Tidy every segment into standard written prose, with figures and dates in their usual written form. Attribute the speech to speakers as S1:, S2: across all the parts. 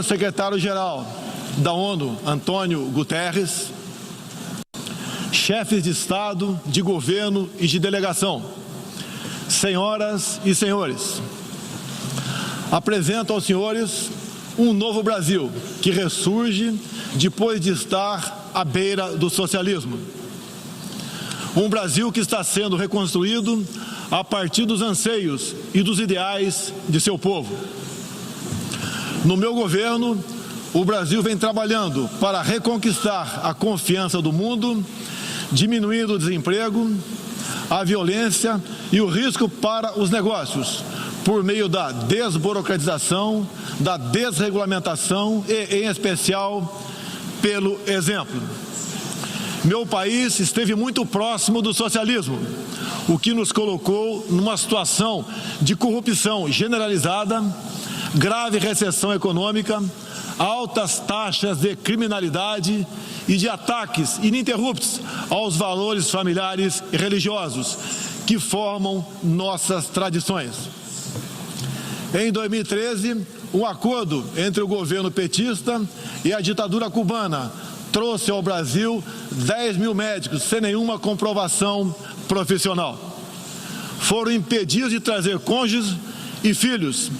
S1: secretário-geral da ONU, Antônio Guterres, chefes de Estado, de governo e de delegação, senhoras e senhores, apresento aos senhores um novo Brasil que ressurge depois de estar à beira do socialismo. Um Brasil que está sendo reconstruído a partir dos anseios e dos ideais de seu povo. No meu governo, o Brasil vem trabalhando para reconquistar a confiança do mundo, diminuindo o desemprego, a violência e o risco para os negócios, por meio da desburocratização, da desregulamentação e, em especial, pelo exemplo. Meu país esteve muito próximo do socialismo, o que nos colocou numa situação de corrupção generalizada, grave recessão econômica, altas taxas de criminalidade e de ataques ininterruptos aos valores familiares e religiosos que formam nossas tradições. Em 2013, um acordo entre o governo petista e a ditadura cubana trouxe ao Brasil 10 mil médicos sem nenhuma comprovação profissional. Foram impedidos de trazer cônjuges e filhos.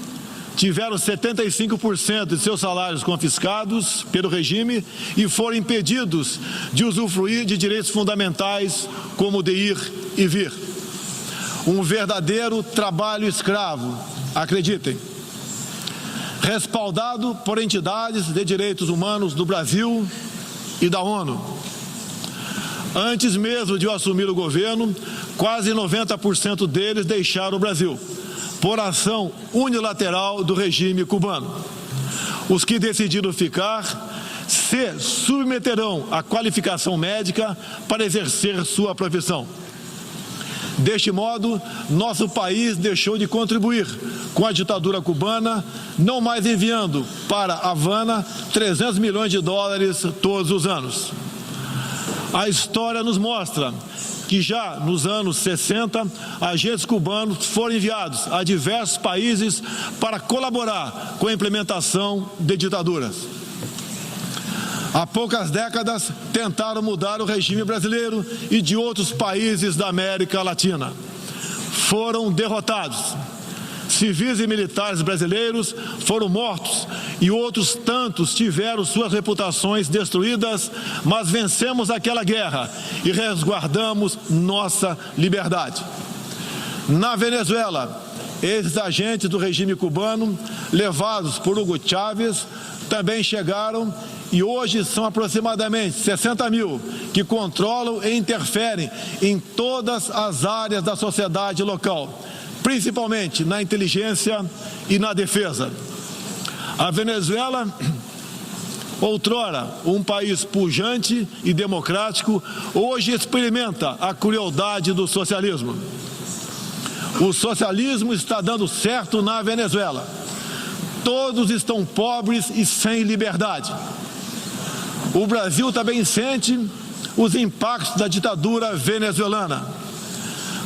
S1: Tiveram 75% de seus salários confiscados pelo regime e foram impedidos de usufruir de direitos fundamentais como o de ir e vir. Um verdadeiro trabalho escravo, acreditem. Respaldado por entidades de direitos humanos do Brasil e da ONU. Antes mesmo de eu assumir o governo, quase 90% deles deixaram o Brasil, por ação unilateral do regime cubano. Os que decidiram ficar se submeterão à qualificação médica para exercer sua profissão. Deste modo, nosso país deixou de contribuir com a ditadura cubana, não mais enviando para Havana 300 milhões de dólares todos os anos. A história nos mostra que já nos anos 60, agentes cubanos foram enviados a diversos países para colaborar com a implementação de ditaduras. Há poucas décadas, tentaram mudar o regime brasileiro e de outros países da América Latina. Foram derrotados. Civis e militares brasileiros foram mortos e outros tantos tiveram suas reputações destruídas, mas vencemos aquela guerra e resguardamos nossa liberdade. Na Venezuela, esses agentes do regime cubano, levados por Hugo Chávez, também chegaram e hoje são aproximadamente 60 mil que controlam e interferem em todas as áreas da sociedade local, principalmente na inteligência e na defesa. A Venezuela, outrora um país pujante e democrático, hoje experimenta a crueldade do socialismo. O socialismo está dando certo na Venezuela. Todos estão pobres e sem liberdade. O Brasil também sente os impactos da ditadura venezuelana.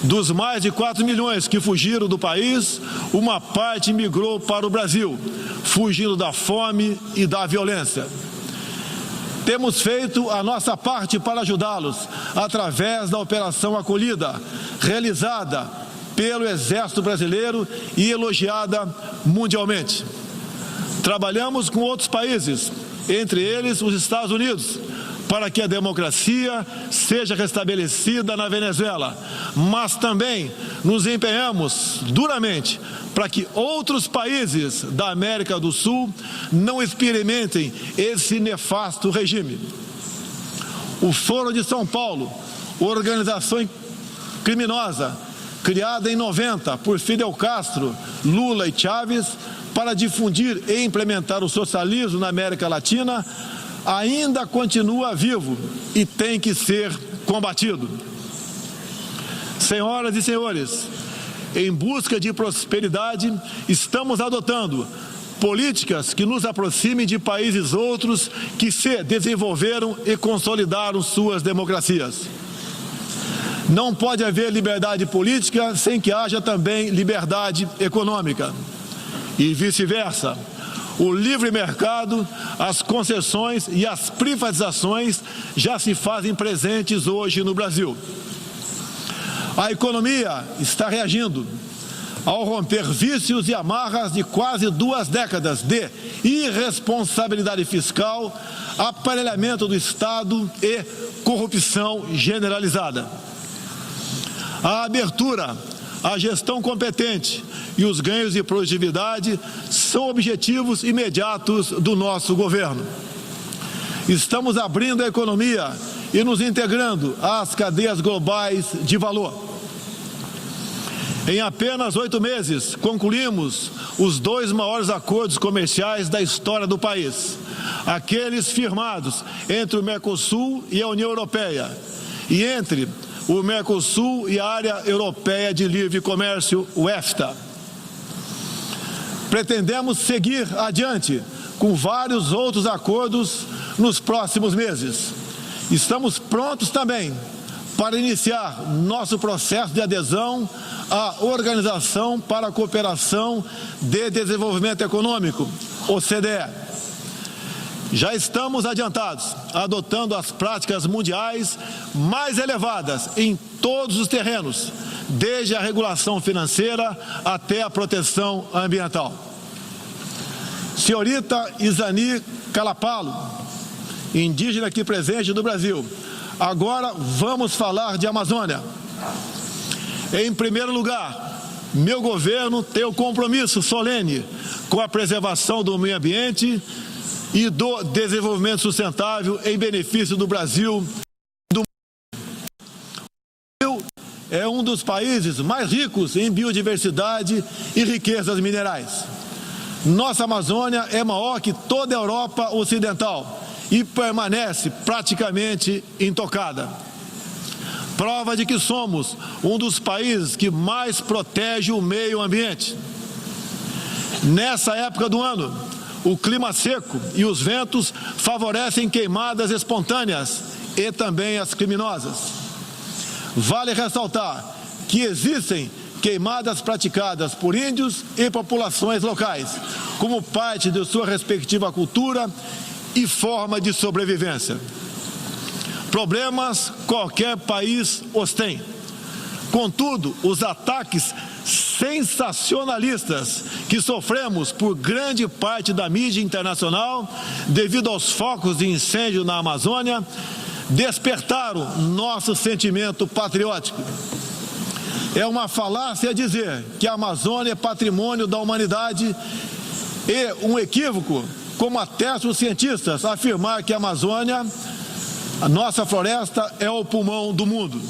S1: Dos mais de 4 milhões que fugiram do país, uma parte migrou para o Brasil, fugindo da fome e da violência. Temos feito a nossa parte para ajudá-los através da Operação Acolhida, realizada pelo Exército Brasileiro e elogiada mundialmente. Trabalhamos com outros países, entre eles os Estados Unidos, para que a democracia seja restabelecida na Venezuela, mas também nos empenhamos duramente para que outros países da América do Sul não experimentem esse nefasto regime. O Foro de São Paulo, organização criminosa, criada em 90 por Fidel Castro, Lula e Chávez, para difundir e implementar o socialismo na América Latina, ainda continua vivo e tem que ser combatido. Senhoras e senhores, em busca de prosperidade, estamos adotando políticas que nos aproximem de países outros que se desenvolveram e consolidaram suas democracias. Não pode haver liberdade política sem que haja também liberdade econômica. E vice-versa. O livre mercado, as concessões e as privatizações já se fazem presentes hoje no Brasil. A economia está reagindo ao romper vícios e amarras de quase 2 décadas de irresponsabilidade fiscal, aparelhamento do Estado e corrupção generalizada. A abertura, a gestão competente e os ganhos de produtividade são objetivos imediatos do nosso governo. Estamos abrindo a economia e nos integrando às cadeias globais de valor. Em apenas 8 meses, concluímos os 2 maiores acordos comerciais da história do país, aqueles firmados entre o Mercosul e a União Europeia, e entre o Mercosul e a Área Europeia de Livre Comércio, o EFTA. Pretendemos seguir adiante com vários outros acordos nos próximos meses. Estamos prontos também para iniciar nosso processo de adesão à Organização para a Cooperação de Desenvolvimento Econômico, OCDE. Já estamos adiantados, adotando as práticas mundiais mais elevadas em todos os terrenos, desde a regulação financeira até a proteção ambiental. Senhorita Isani Calapalo, indígena aqui presente do Brasil, agora vamos falar de Amazônia. Em primeiro lugar, meu governo tem o compromisso solene com a preservação do meio ambiente e do desenvolvimento sustentável em benefício do Brasil. O Brasil é um dos países mais ricos em biodiversidade e riquezas minerais. Nossa Amazônia é maior que toda a Europa Ocidental e permanece praticamente intocada. Prova de que somos um dos países que mais protege o meio ambiente. Nessa época do ano, o clima seco e os ventos favorecem queimadas espontâneas e também as criminosas. Vale ressaltar que existem queimadas praticadas por índios e populações locais, como parte de sua respectiva cultura e forma de sobrevivência. Problemas qualquer país os tem. Contudo, os ataques sensacionalistas que sofremos por grande parte da mídia internacional, devido aos focos de incêndio na Amazônia, despertaram nosso sentimento patriótico. É uma falácia dizer que a Amazônia é patrimônio da humanidade e um equívoco, como atestam os cientistas, afirmar que a Amazônia, a nossa floresta, é o pulmão do mundo.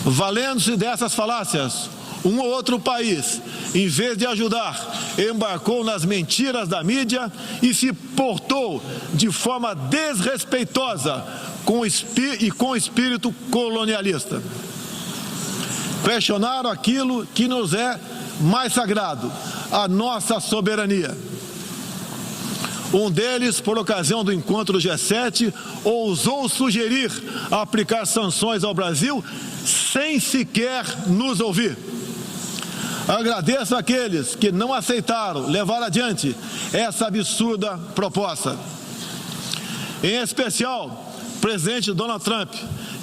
S1: Valendo-se dessas falácias, um ou outro país, em vez de ajudar, embarcou nas mentiras da mídia e se portou de forma desrespeitosa com espírito colonialista. Questionaram aquilo que nos é mais sagrado, a nossa soberania. Um deles, por ocasião do encontro do G7, ousou sugerir aplicar sanções ao Brasil sem sequer nos ouvir. Agradeço àqueles que não aceitaram levar adiante essa absurda proposta. Em especial, o presidente Donald Trump,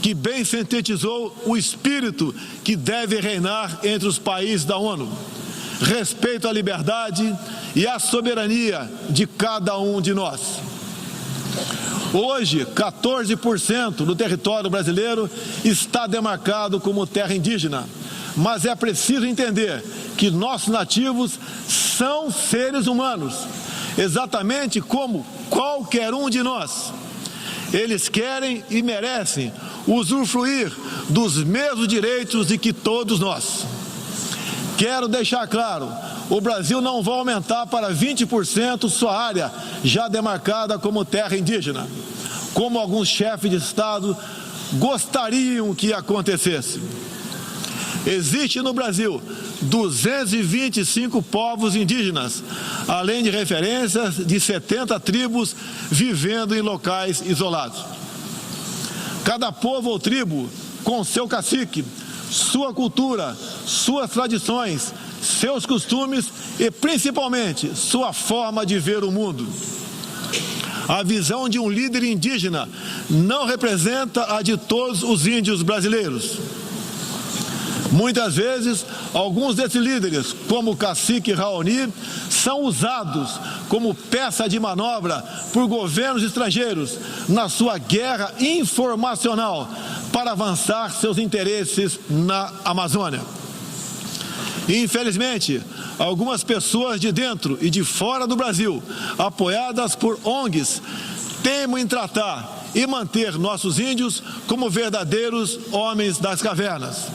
S1: que bem sintetizou o espírito que deve reinar entre os países da ONU: respeito à liberdade e à soberania de cada um de nós. Hoje, 14% do território brasileiro está demarcado como terra indígena, mas é preciso entender que nossos nativos são seres humanos, exatamente como qualquer um de nós. Eles querem e merecem usufruir dos mesmos direitos de que todos nós. Quero deixar claro, o Brasil não vai aumentar para 20% sua área já demarcada como terra indígena, como alguns chefes de Estado gostariam que acontecesse. Existe no Brasil 225 povos indígenas, além de referências de 70 tribos vivendo em locais isolados. Cada povo ou tribo, com seu cacique, sua cultura, suas tradições, seus costumes e, principalmente, sua forma de ver o mundo. A visão de um líder indígena não representa a de todos os índios brasileiros. Muitas vezes, alguns desses líderes, como o cacique Raoni, são usados como peça de manobra por governos estrangeiros na sua guerra informacional para avançar seus interesses na Amazônia. Infelizmente, algumas pessoas de dentro e de fora do Brasil, apoiadas por ONGs, teimam em tratar e manter nossos índios como verdadeiros homens das cavernas.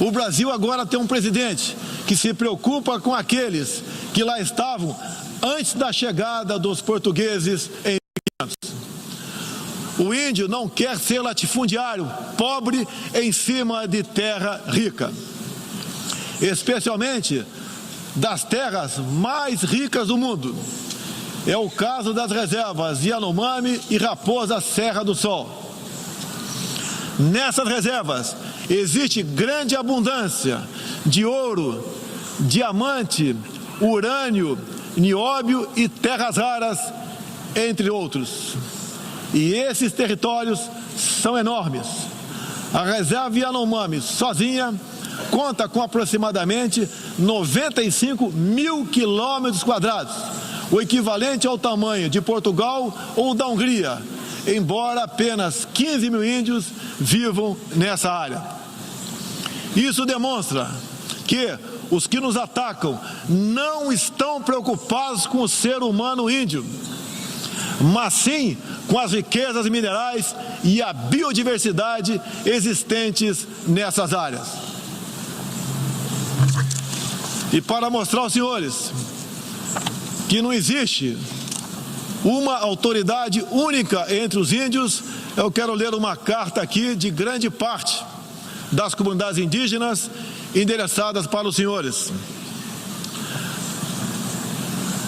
S1: O Brasil agora tem um presidente que se preocupa com aqueles que lá estavam antes da chegada dos portugueses em Minas. O índio não quer ser latifundiário, pobre em cima de terra rica, especialmente das terras mais ricas do mundo. É o caso das reservas Yanomami e Raposa Serra do Sol. Nessas reservas existe grande abundância de ouro, diamante, urânio, nióbio e terras raras, entre outros. E esses territórios são enormes. A reserva Yanomami sozinha conta com aproximadamente 95 mil quilômetros quadrados, o equivalente ao tamanho de Portugal ou da Hungria, embora apenas 15 mil índios vivam nessa área. Isso demonstra que os que nos atacam não estão preocupados com o ser humano índio, mas sim com as riquezas minerais e a biodiversidade existentes nessas áreas. E para mostrar aos senhores que não existe uma autoridade única entre os índios, eu quero ler uma carta aqui de grande parte das comunidades indígenas endereçadas para os senhores.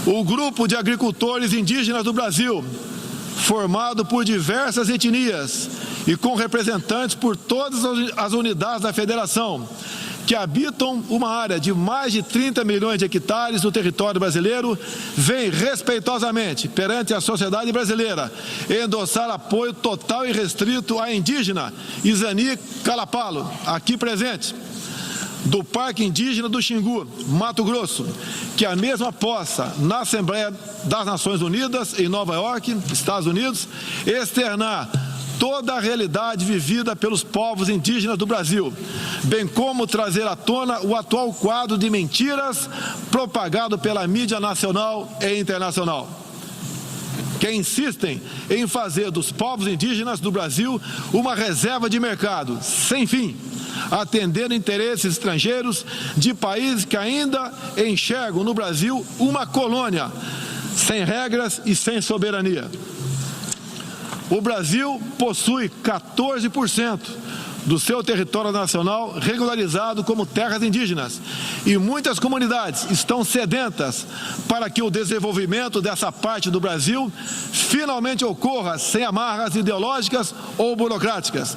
S1: O grupo de agricultores indígenas do Brasil, formado por diversas etnias e com representantes por todas as unidades da federação, que habitam uma área de mais de 30 milhões de hectares no território brasileiro, vem respeitosamente perante a sociedade brasileira endossar apoio total e restrito à indígena Izani Calapalo, aqui presente, do Parque Indígena do Xingu, Mato Grosso, que a mesma possa, na Assembleia das Nações Unidas, em Nova York, Estados Unidos, externar toda a realidade vivida pelos povos indígenas do Brasil, bem como trazer à tona o atual quadro de mentiras propagado pela mídia nacional e internacional, que insistem em fazer dos povos indígenas do Brasil uma reserva de mercado sem fim, atendendo interesses estrangeiros de países que ainda enxergam no Brasil uma colônia, sem regras e sem soberania. O Brasil possui 14% do seu território nacional regularizado como terras indígenas e muitas comunidades estão sedentas para que o desenvolvimento dessa parte do Brasil finalmente ocorra sem amarras ideológicas ou burocráticas.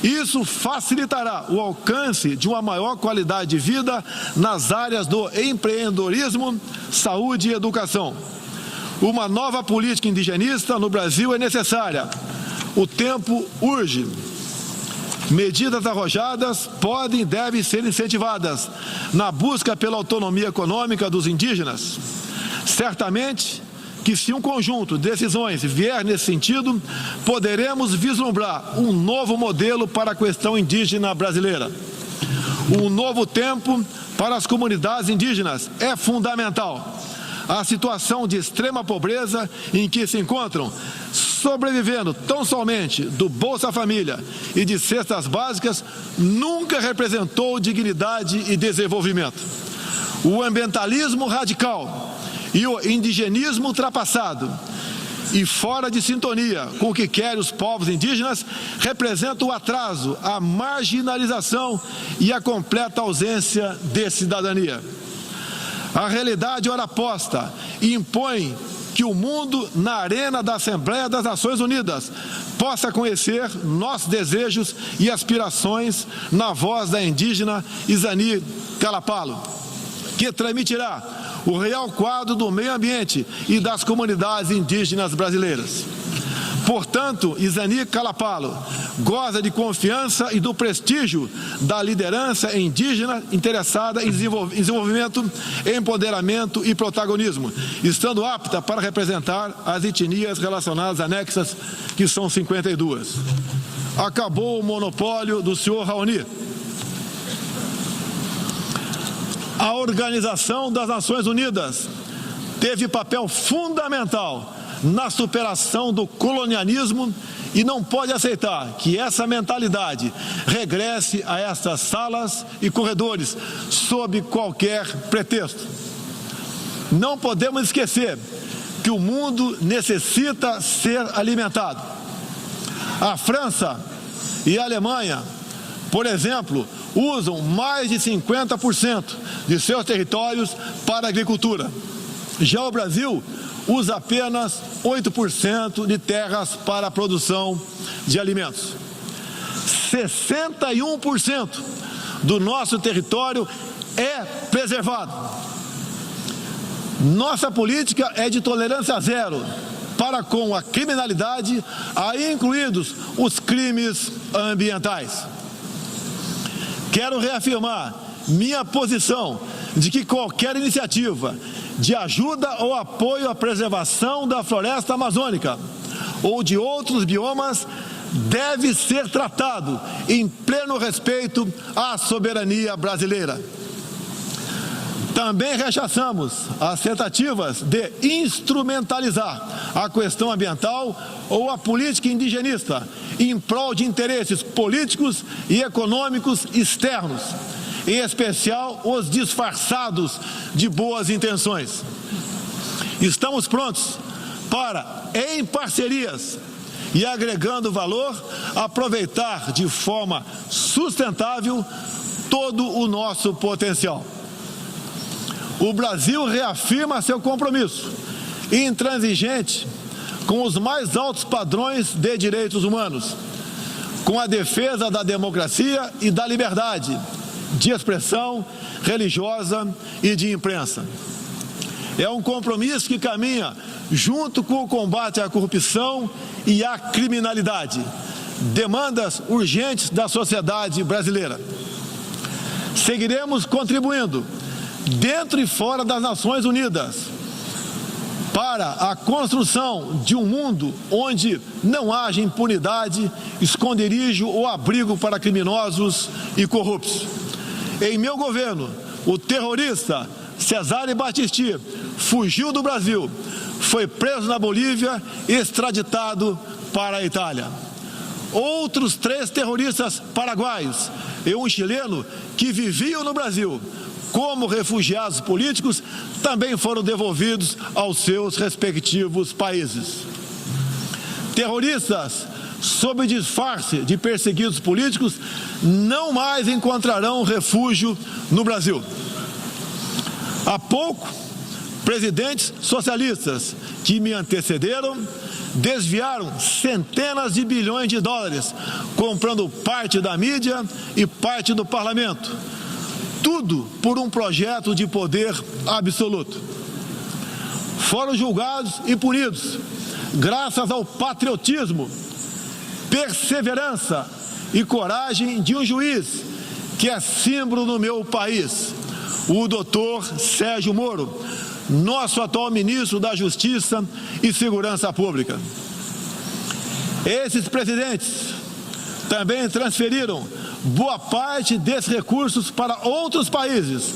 S1: Isso facilitará o alcance de uma maior qualidade de vida nas áreas do empreendedorismo, saúde e educação. Uma nova política indigenista no Brasil é necessária. O tempo urge. Medidas arrojadas podem e devem ser incentivadas na busca pela autonomia econômica dos indígenas. Certamente que, se um conjunto de decisões vier nesse sentido, poderemos vislumbrar um novo modelo para a questão indígena brasileira. Um novo tempo para as comunidades indígenas é fundamental. A situação de extrema pobreza em que se encontram, sobrevivendo tão somente do Bolsa Família e de cestas básicas, nunca representou dignidade e desenvolvimento. O ambientalismo radical e o indigenismo ultrapassado e fora de sintonia com o que querem os povos indígenas representam o atraso, a marginalização e a completa ausência de cidadania. A realidade ora posta impõe que o mundo, na arena da Assembleia das Nações Unidas, possa conhecer nossos desejos e aspirações na voz da indígena Izani Calapalo, que transmitirá o real quadro do meio ambiente e das comunidades indígenas brasileiras. Portanto, Izani Calapalo goza de confiança e do prestígio da liderança indígena interessada em desenvolvimento, empoderamento e protagonismo, estando apta para representar as etnias relacionadas anexas, que são 52. Acabou o monopólio do senhor Raoni. A Organização das Nações Unidas teve papel fundamental na superação do colonialismo e não pode aceitar que essa mentalidade regresse a estas salas e corredores sob qualquer pretexto. Não podemos esquecer que o mundo necessita ser alimentado. A França e a Alemanha, por exemplo, usam mais de 50% de seus territórios para a agricultura. Já o Brasil usa apenas 8% de terras para a produção de alimentos. 61% do nosso território é preservado. Nossa política é de tolerância zero para com a criminalidade, aí incluídos os crimes ambientais. Quero reafirmar minha posição de que qualquer iniciativa de ajuda ou apoio à preservação da floresta amazônica ou de outros biomas deve ser tratado em pleno respeito à soberania brasileira. Também rechaçamos as tentativas de instrumentalizar a questão ambiental ou a política indigenista em prol de interesses políticos e econômicos externos, em especial os disfarçados de boas intenções. Estamos prontos para, em parcerias e agregando valor, aproveitar de forma sustentável todo o nosso potencial. O Brasil reafirma seu compromisso intransigente com os mais altos padrões de direitos humanos, com a defesa da democracia e da liberdade de expressão religiosa e de imprensa. É um compromisso que caminha junto com o combate à corrupção e à criminalidade, demandas urgentes da sociedade brasileira. Seguiremos contribuindo, dentro e fora das Nações Unidas, para a construção de um mundo onde não haja impunidade, esconderijo ou abrigo para criminosos e corruptos. Em meu governo, o terrorista Cesare Battisti fugiu do Brasil, foi preso na Bolívia e extraditado para a Itália. Outros 3 terroristas paraguaios e um chileno que viviam no Brasil como refugiados políticos também foram devolvidos aos seus respectivos países. Terroristas, sob disfarce de perseguidos políticos, não mais encontrarão refúgio no Brasil. Há pouco, presidentes socialistas que me antecederam desviaram centenas de bilhões de dólares, comprando parte da mídia e parte do parlamento. Tudo por um projeto de poder absoluto. Foram julgados e punidos graças ao patriotismo, perseverança e coragem de um juiz que é símbolo no meu país, o doutor Sérgio Moro, nosso atual ministro da Justiça e Segurança Pública. Esses presidentes também transferiram boa parte desses recursos para outros países,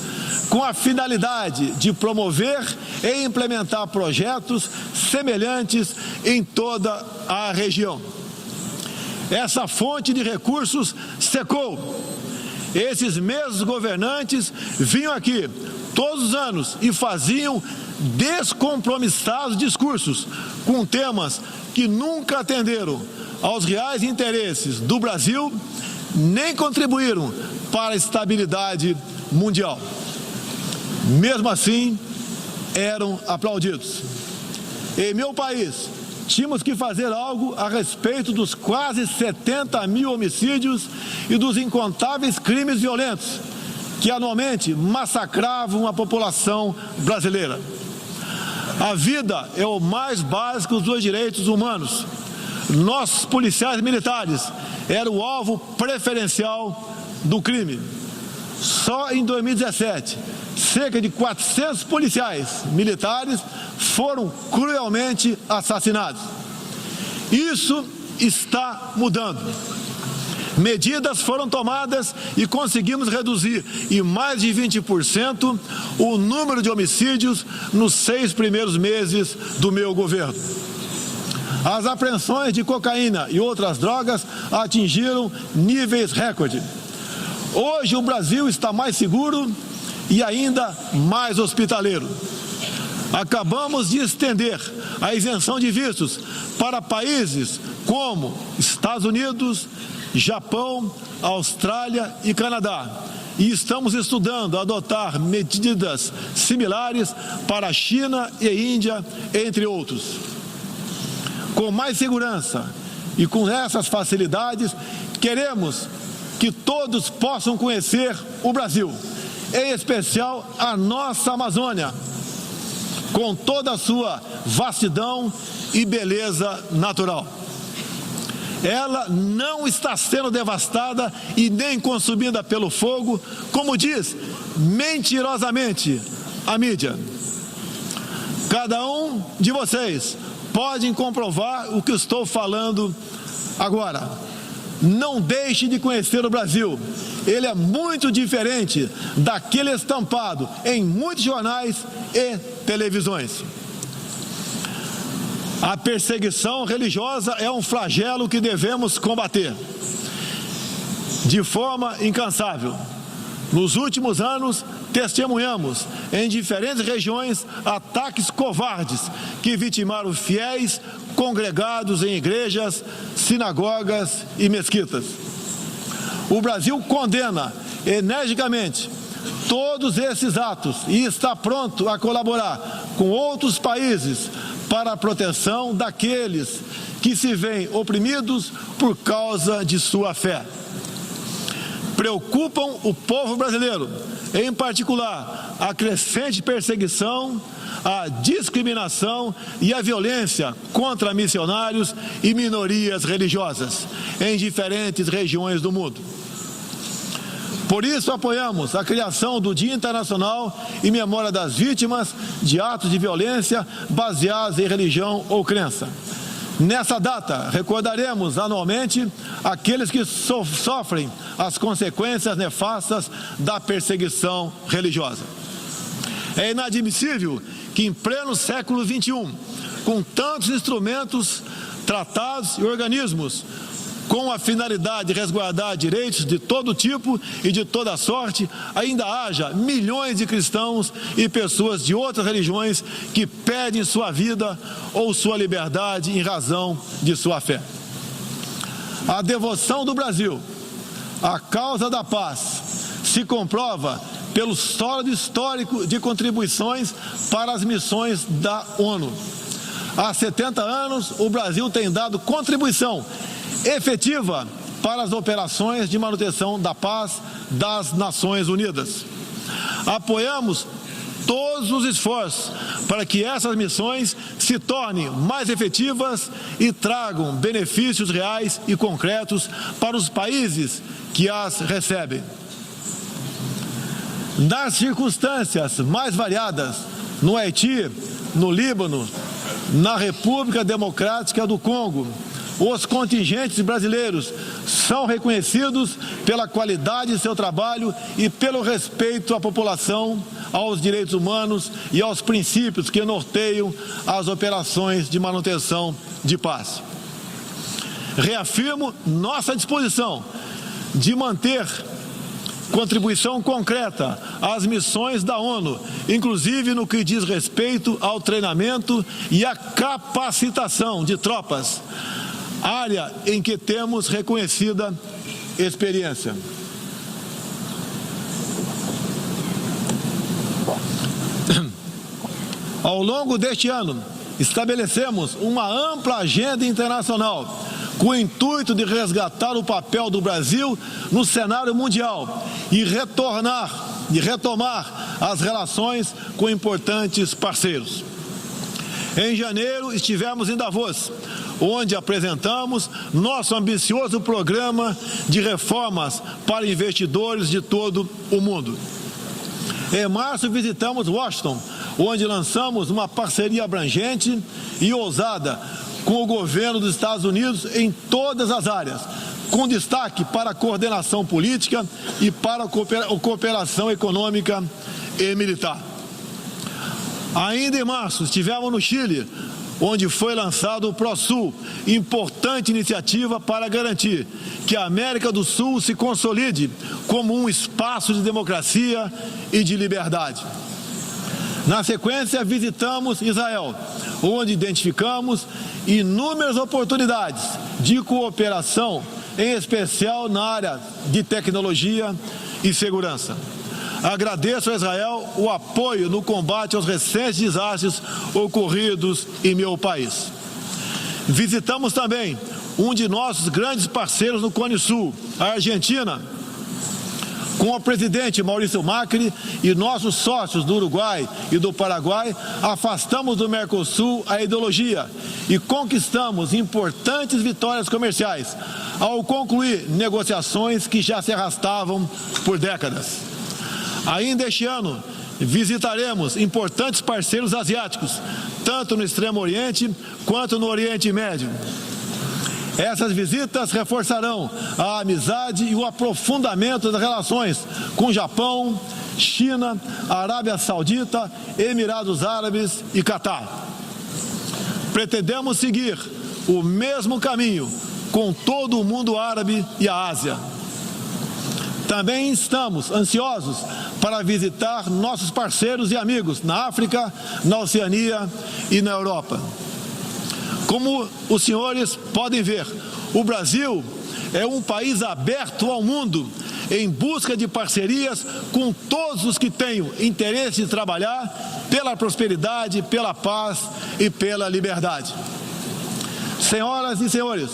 S1: com a finalidade de promover e implementar projetos semelhantes em toda a região. Essa fonte de recursos secou. Esses mesmos governantes vinham aqui todos os anos e faziam descompromissados discursos com temas que nunca atenderam aos reais interesses do Brasil, nem contribuíram para a estabilidade mundial. Mesmo assim, eram aplaudidos. Em meu país, tínhamos que fazer algo a respeito dos quase 70 mil homicídios e dos incontáveis crimes violentos que anualmente massacravam a população brasileira. A vida é o mais básico dos direitos humanos. Nossos policiais militares eram o alvo preferencial do crime. Só em 2017, cerca de 400 policiais militares foram cruelmente assassinados. Isso está mudando. Medidas foram tomadas e conseguimos reduzir em mais de 20% o número de homicídios nos 6 primeiros meses do meu governo. As apreensões de cocaína e outras drogas atingiram níveis recorde. Hoje o Brasil está mais seguro e ainda mais hospitaleiro. Acabamos de estender a isenção de vistos para países como Estados Unidos, Japão, Austrália e Canadá. E estamos estudando adotar medidas similares para a China e Índia, entre outros. Com mais segurança e com essas facilidades, queremos que todos possam conhecer o Brasil, em especial a nossa Amazônia, com toda a sua vastidão e beleza natural. Ela não está sendo devastada e nem consumida pelo fogo, como diz mentirosamente a mídia. Cada um de vocês pode comprovar o que estou falando agora. Não deixe de conhecer o Brasil. Ele é muito diferente daquele estampado em muitos jornais e televisões. A perseguição religiosa é um flagelo que devemos combater de forma incansável. Nos últimos anos, testemunhamos em diferentes regiões ataques covardes que vitimaram fiéis congregados em igrejas, sinagogas e mesquitas. O Brasil condena energicamente todos esses atos e está pronto a colaborar com outros países para a proteção daqueles que se veem oprimidos por causa de sua fé. Preocupam o povo brasileiro, em particular, a crescente perseguição, a discriminação e a violência contra missionários e minorias religiosas em diferentes regiões do mundo. Por isso, apoiamos a criação do Dia Internacional em memória das vítimas de atos de violência baseados em religião ou crença. Nessa data, recordaremos anualmente aqueles que sofrem as consequências nefastas da perseguição religiosa. É inadmissível que, em pleno século XXI, com tantos instrumentos, tratados e organismos, com a finalidade de resguardar direitos de todo tipo e de toda sorte, ainda haja milhões de cristãos e pessoas de outras religiões que perdem sua vida ou sua liberdade em razão de sua fé. A devoção do Brasil à causa da paz se comprova pelo sólido histórico de contribuições para as missões da ONU. Há 70 anos, o Brasil tem dado contribuição efetiva para as operações de manutenção da paz das Nações Unidas. Apoiamos todos os esforços para que essas missões se tornem mais efetivas e tragam benefícios reais e concretos para os países que as recebem. Nas circunstâncias mais variadas, no Haiti, no Líbano, na República Democrática do Congo, os contingentes brasileiros são reconhecidos pela qualidade de seu trabalho e pelo respeito à população, aos direitos humanos e aos princípios que norteiam as operações de manutenção de paz. Reafirmo nossa disposição de manter contribuição concreta às missões da ONU, inclusive no que diz respeito ao treinamento e à capacitação de tropas, área em que temos reconhecida experiência. Ao longo deste ano, estabelecemos uma ampla agenda internacional com o intuito de resgatar o papel do Brasil no cenário mundial e retornar de retomar as relações com importantes parceiros. Em janeiro, estivemos em Davos, onde apresentamos nosso ambicioso programa de reformas para investidores de todo o mundo. Em março, visitamos Washington, onde lançamos uma parceria abrangente e ousada com o governo dos Estados Unidos em todas as áreas, com destaque para a coordenação política e para a cooperação econômica e militar. Ainda em março, estivemos no Chile, onde foi lançado o ProSul, importante iniciativa para garantir que a América do Sul se consolide como um espaço de democracia e de liberdade. Na sequência, visitamos Israel, onde identificamos inúmeras oportunidades de cooperação, em especial na área de tecnologia e segurança. Agradeço a Israel o apoio no combate aos recentes desastres ocorridos em meu país. Visitamos também um de nossos grandes parceiros no Cone Sul, a Argentina, com o presidente Maurício Macri e nossos sócios do Uruguai e do Paraguai. Afastamos do Mercosul a ideologia e conquistamos importantes vitórias comerciais ao concluir negociações que já se arrastavam por décadas. Ainda este ano, visitaremos importantes parceiros asiáticos, tanto no Extremo Oriente quanto no Oriente Médio. Essas visitas reforçarão a amizade e o aprofundamento das relações com Japão, China, Arábia Saudita, Emirados Árabes e Catar. Pretendemos seguir o mesmo caminho com todo o mundo árabe e a Ásia. Também estamos ansiosos para visitar nossos parceiros e amigos na África, na Oceania e na Europa. Como os senhores podem ver, o Brasil é um país aberto ao mundo em busca de parcerias com todos os que tenham interesse de trabalhar pela prosperidade, pela paz e pela liberdade. Senhoras e senhores,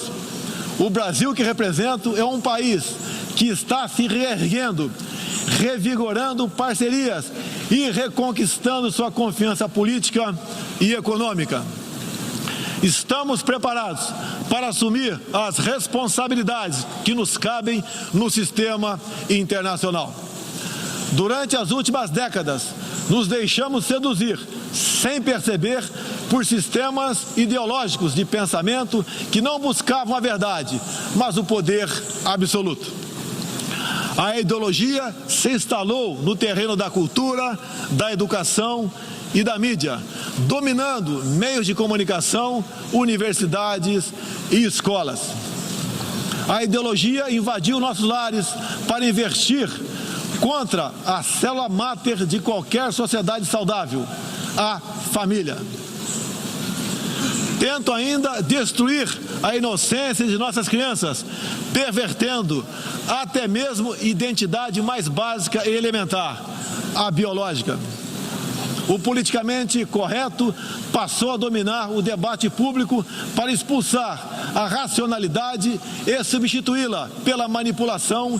S1: o Brasil que represento é um país que está se reerguendo, revigorando parcerias e reconquistando sua confiança política e econômica. Estamos preparados para assumir as responsabilidades que nos cabem no sistema internacional. Durante as últimas décadas, nos deixamos seduzir, sem perceber, por sistemas ideológicos de pensamento que não buscavam a verdade, mas o poder absoluto. A ideologia se instalou no terreno da cultura, da educação e da mídia, dominando meios de comunicação, universidades e escolas. A ideologia invadiu nossos lares para investir contra a célula máter de qualquer sociedade saudável, a família. Tento ainda destruir a inocência de nossas crianças, pervertendo até mesmo identidade mais básica e elementar, a biológica. O politicamente correto passou a dominar o debate público para expulsar a racionalidade e substituí-la pela manipulação,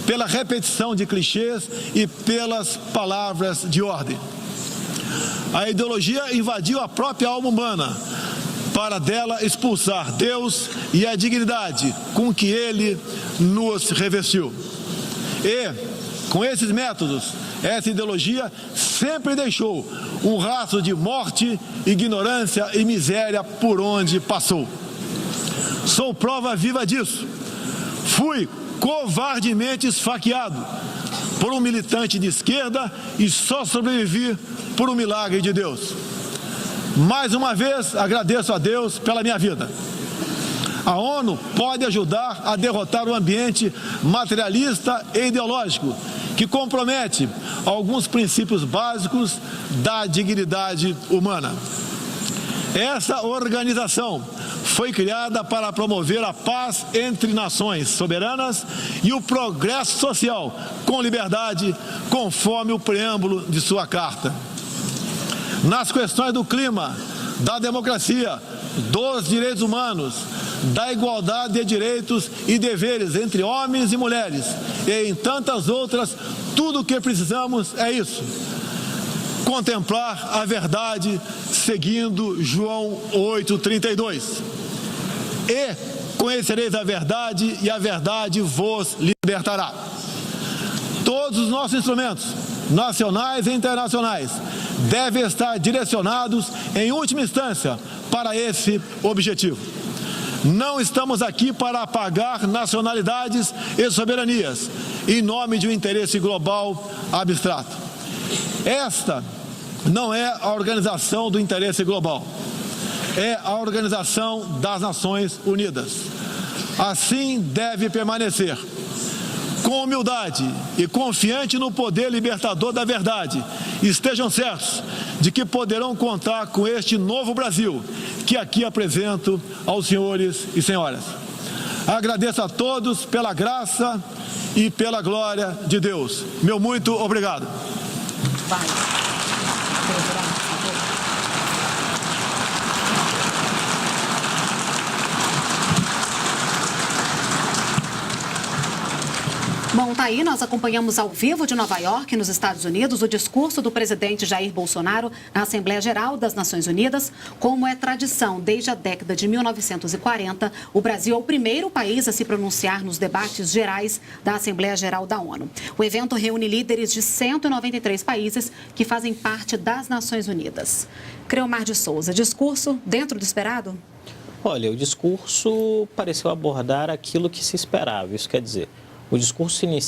S1: pela repetição de clichês e pelas palavras de ordem. A ideologia invadiu a própria alma humana, para dela expulsar Deus e a dignidade com que Ele nos revestiu. E, com esses métodos, essa ideologia sempre deixou um rastro de morte, ignorância e miséria por onde passou. Sou prova viva disso. Fui covardemente esfaqueado por um militante de esquerda e só sobrevivi por um milagre de Deus. Mais uma vez, agradeço a Deus pela minha vida. A ONU pode ajudar a derrotar o ambiente materialista e ideológico que compromete alguns princípios básicos da dignidade humana. Essa organização foi criada para promover a paz entre nações soberanas e o progresso social com liberdade, conforme o preâmbulo de sua carta. Nas questões do clima, da democracia, dos direitos humanos, da igualdade de direitos e deveres entre homens e mulheres, e em tantas outras, Tudo o que precisamos é isso: contemplar a verdade seguindo João 8,32. E conhecereis a verdade, e a verdade vos libertará. Todos os nossos instrumentos, nacionais e internacionais, devem estar direcionados, em última instância, para esse objetivo. Não estamos aqui para apagar nacionalidades e soberanias, em nome de um interesse global abstrato. Esta não é a organização do interesse global, é a Organização das Nações Unidas. Assim deve permanecer. Com humildade e confiante no poder libertador da verdade, estejam certos de que poderão contar com este novo Brasil que aqui apresento aos senhores e senhoras. Agradeço a todos pela graça e pela glória de Deus. Meu muito obrigado.
S2: Bom, tá aí, nós acompanhamos ao vivo de Nova York, nos Estados Unidos, o discurso do presidente Jair Bolsonaro na Assembleia Geral das Nações Unidas. Como é tradição, desde a década de 1940, o Brasil é o primeiro país a se pronunciar nos debates gerais da Assembleia Geral da ONU. O evento reúne líderes de 193 países que fazem parte das Nações Unidas. Creomar de Souza, discurso dentro do esperado?
S3: Olha, o discurso pareceu abordar aquilo que se esperava, isso quer dizer, o discurso inicia